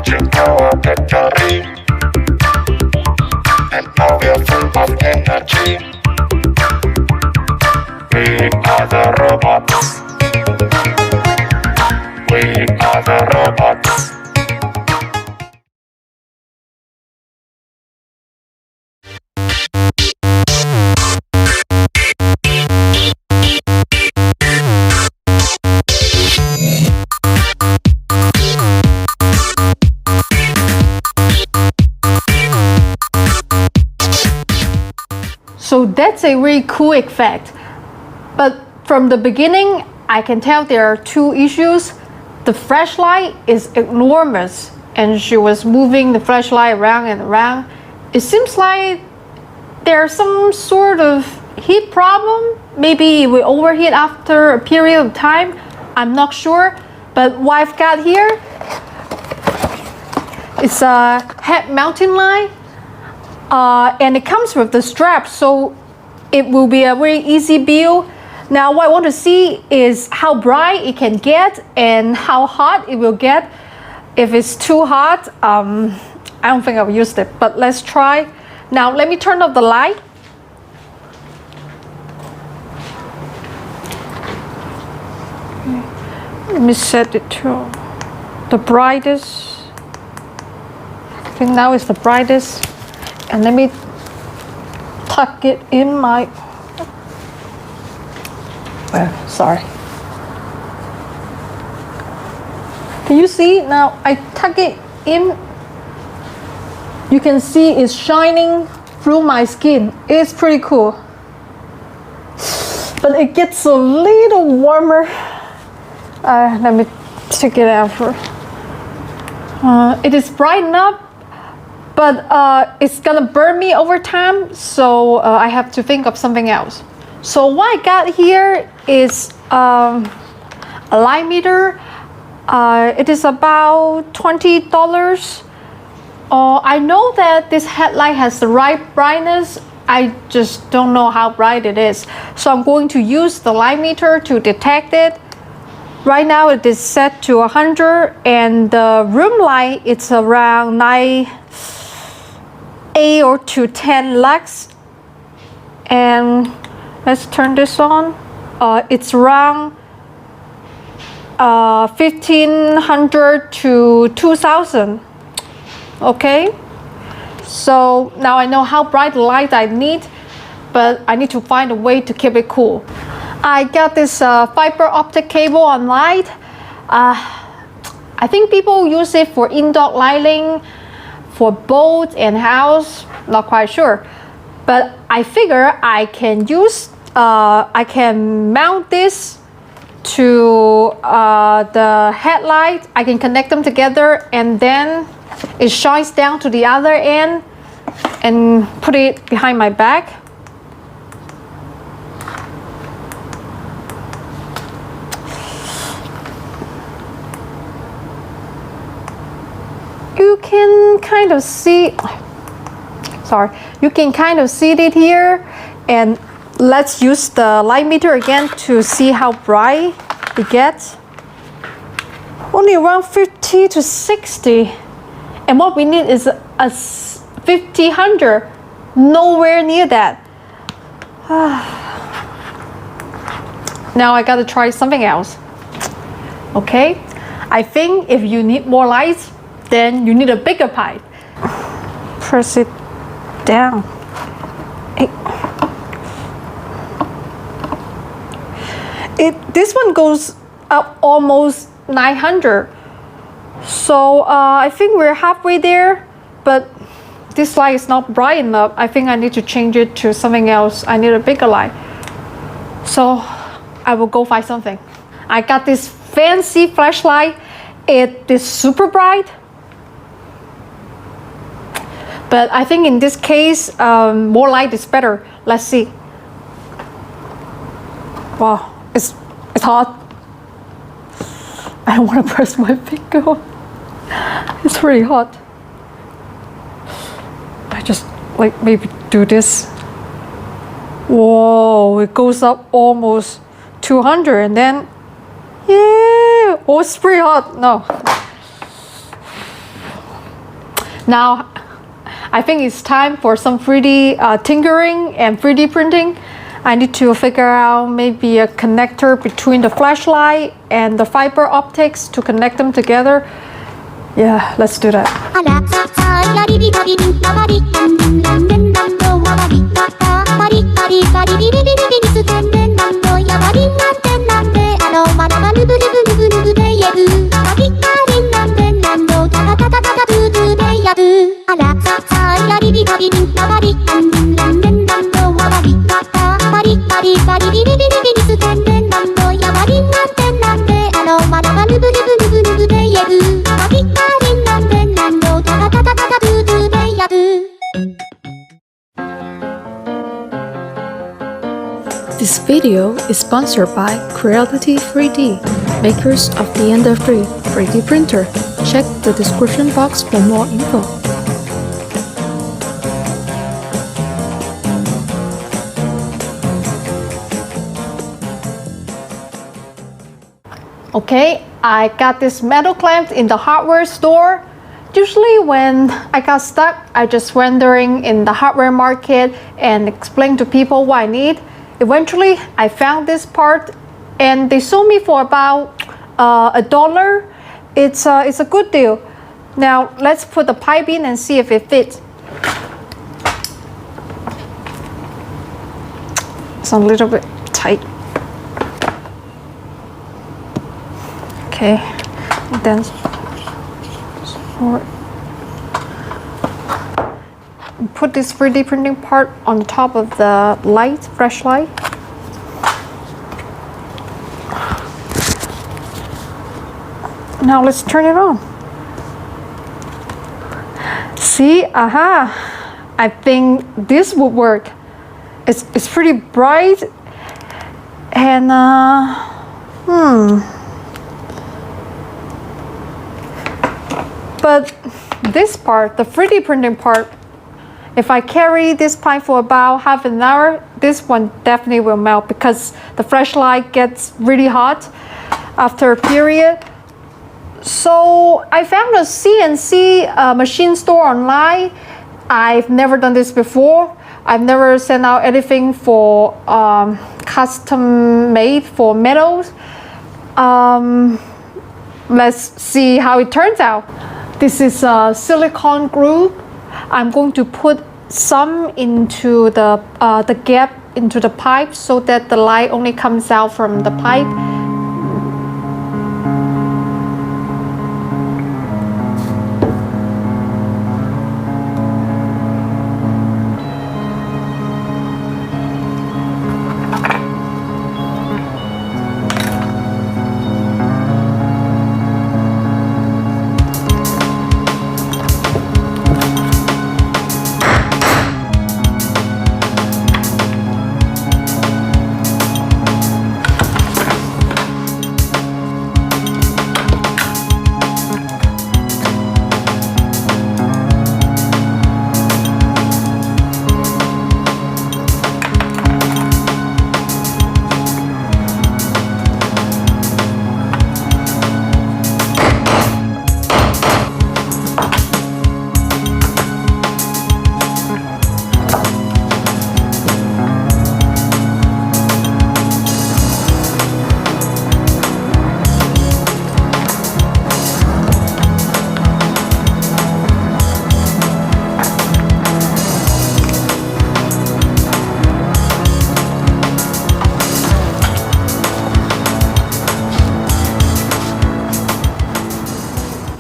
charging our battery, and now we're full of energy. We are the robots. We are the robots. So that's a really cool effect. But from the beginning, I can tell there are two issues. The flashlight is enormous, and she was moving the flashlight around and around. It seems like there's some sort of heat problem. Maybe it will overheat after a period of time. I'm not sure. But what I've got here is a head mounting light. And it comes with the strap, so it will be a very easy build. Now what I want to see is how bright it can get and how hot it will get. If it's too hot, I don't think I'll use it, but let's try. Now let me turn off the light. Let me set it to the brightest. I think now it's the brightest. And let me tuck it in my, sorry. Can you see? Now I tuck it in. You can see it's shining through my skin. It's pretty cool. But it gets a little warmer. Let me take it out first. It is bright enough, but it's gonna burn me over time, so I have to think of something else. So what I got here is a light meter. It is about $20. I know that this headlight has the right brightness. I just don't know how bright it is. So I'm going to use the light meter to detect it. Right now it is set to 100, and the room light, it's around 8 or to 10 lux. And let's turn this on. It's around 1500 to 2000. Okay, so now I know how bright the light I need, but I need to find a way to keep it cool. I got this fiber optic cable online. I think people use it for indoor lighting, for boat and house, not quite sure. But I figure I can use, I can mount this to the headlight. I can connect them together, and then it shines down to the other end and put it behind my back. You can kind of see, sorry, you can kind of see it here. And let's use the light meter again to see how bright it gets. Only around 50 to 60. And what we need is a 50-100. Nowhere near that. Now I gotta try something else. Okay, I think if you need more lights, then you need a bigger pipe. Press it down. This one goes up almost 900. So I think we're halfway there, but this light is not bright enough. I think I need to change it to something else. I need a bigger light. So I will go find something. I got this fancy flashlight. It is super bright. But I think in this case, more light is better. Let's see. Wow, it's hot. I don't want to press my finger. It's really hot. I just like maybe do this. Whoa, it goes up almost 200, and then yeah, oh, it's pretty hot. No. Now, I think it's time for some 3D tinkering and 3D printing. I need to figure out maybe a connector between the flashlight and the fiber optics to connect them together. Yeah, let's do that. This video is sponsored by Creality 3D, makers of the Ender 3 3D printer. Check the description box for more info. Okay, I got this metal clamp in the hardware store. Usually when I got stuck, I just wandering in the hardware market and explain to people what I need. Eventually, I found this part and they sold me for about $1. It's a good deal. Now, let's put the pipe in and see if it fits. It's a little bit tight. Okay, then put this 3D printing part on top of the light, flashlight. Now let's turn it on. See, I think this would work. It's pretty bright and But this part, the 3D printing part, if I carry this pipe for about half an hour, this one definitely will melt because the flashlight gets really hot after a period. So I found a CNC machine store online. I've never done this before. I've never sent out anything for custom made for metals. Let's see how it turns out. This is a silicone glue. I'm going to put some into the gap into the pipe so that the light only comes out from the pipe.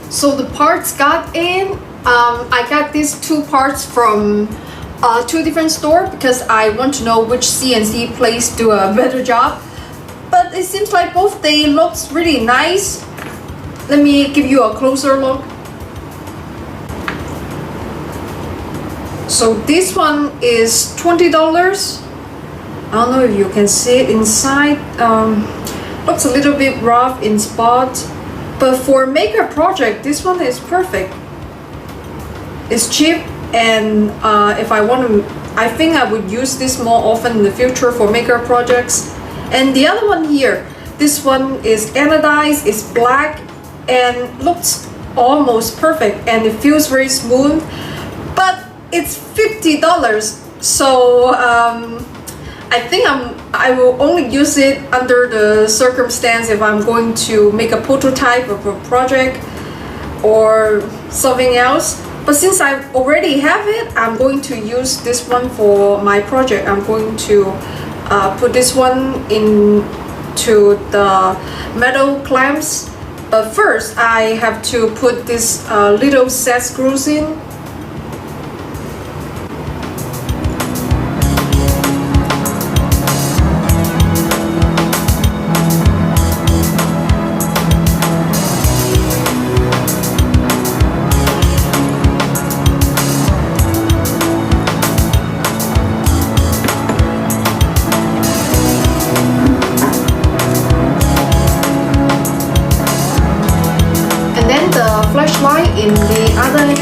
So the parts got in. I got these two parts from two different stores because I want to know which CNC place do a better job. But it seems like both they looks really nice. Let me give you a closer look. So this one is $20. I don't know if you can see it inside. Looks a little bit rough in spots. But for maker project, this one is perfect. It's cheap, and if I want to, I think I would use this more often in the future for maker projects. And the other one here, this one is anodized, it's black, and looks almost perfect and it feels very smooth, but it's $50. So I think I will only use it under the circumstance if I'm going to make a prototype of a project or something else. But since I already have it, I'm going to use this one for my project. I'm going to put this one into the metal clamps. But first, I have to put this little set screws in. Flashlight in the other end.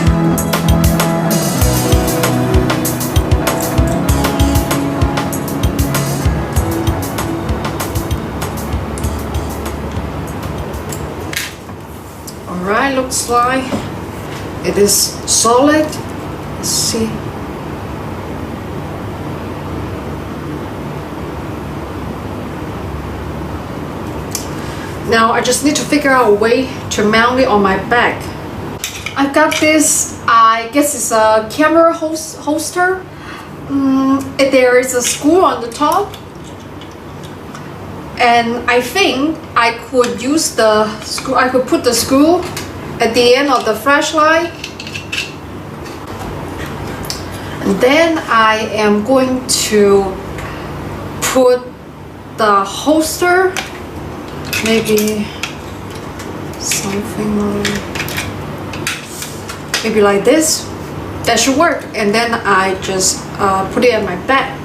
Alright, looks like it is solid. Let's see. Now I just need to figure out a way to mount it on my back. I've got this, I guess it's a camera holster. There is a screw on the top. And I think I could use the screw, I could put the screw at the end of the flashlight. And then I am going to put the holster, maybe something maybe like this. That should work. And then I just put it at my back.